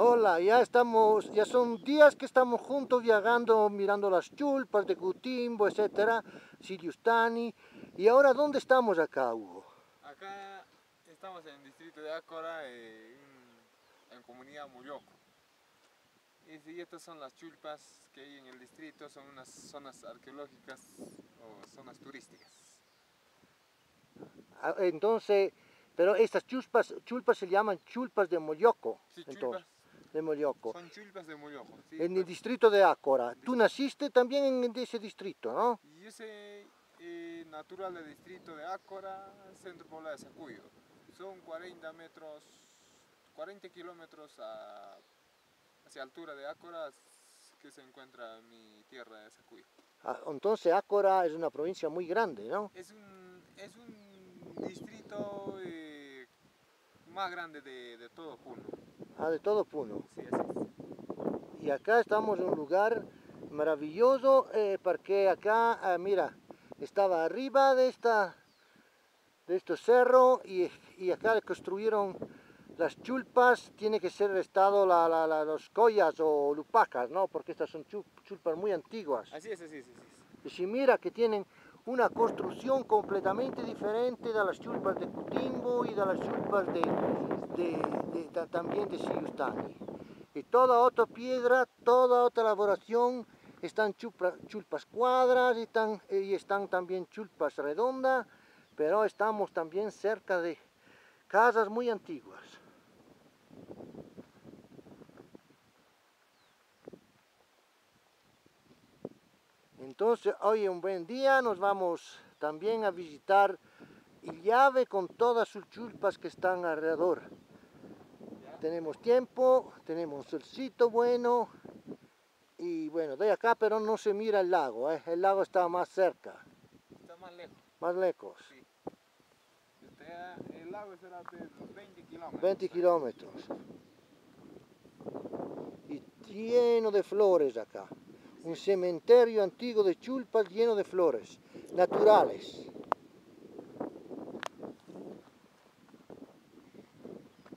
Hola, ya son días que estamos juntos viajando, mirando las chulpas de Cutimbo, etcétera, Siriustani. Y ahora, ¿dónde estamos acá, Hugo? Acá estamos en el distrito de Ácora, en comunidad Moyoco. Y estas son las chulpas que hay en el distrito, son unas zonas arqueológicas o zonas turísticas. Entonces, pero estas chulpas se llaman chulpas de Moyoco, Sí, entonces, chulpas, de Moyoco, son chulpas de Moyoco. Sí, en el pues, distrito de Ácora. Tú naciste también en ese distrito, ¿no? yo soy natural del distrito de Ácora, centro poblado de Sacuyo. Son 40 metros, 40 kilómetros hacia altura de Ácora que se encuentra mi tierra de Sacuyo. Entonces Ácora es una provincia muy grande, ¿no? Es un distrito más grande de todo Puno. De todo Puno. Sí, así es. Y acá estamos en un lugar maravilloso porque acá, mira, estaba arriba de este cerro y acá construyeron las chulpas, tiene que ser estado los collas o lupacas, ¿no? Porque estas son chulpas muy antiguas. Así es, así es, así es. Y si mira que tienen una construcción completamente diferente de las chulpas de Cutimbo y de las chulpas también de Siriustani. Y toda otra piedra, toda otra elaboración, están chulpas cuadras y están también chulpas redondas, pero estamos también cerca de casas muy antiguas. Entonces hoy un buen día nos vamos también a visitar Illave con todas sus chulpas que están alrededor. ¿Ya? Tenemos tiempo, tenemos solcito bueno y bueno, de acá pero no se mira el lago, el lago está más cerca, Está más lejos. más lejos, Sí. El lago será de 20 kilómetros. 20 kilómetros y lleno de flores acá. Un Sí. cementerio antiguo de chulpas lleno de flores, naturales.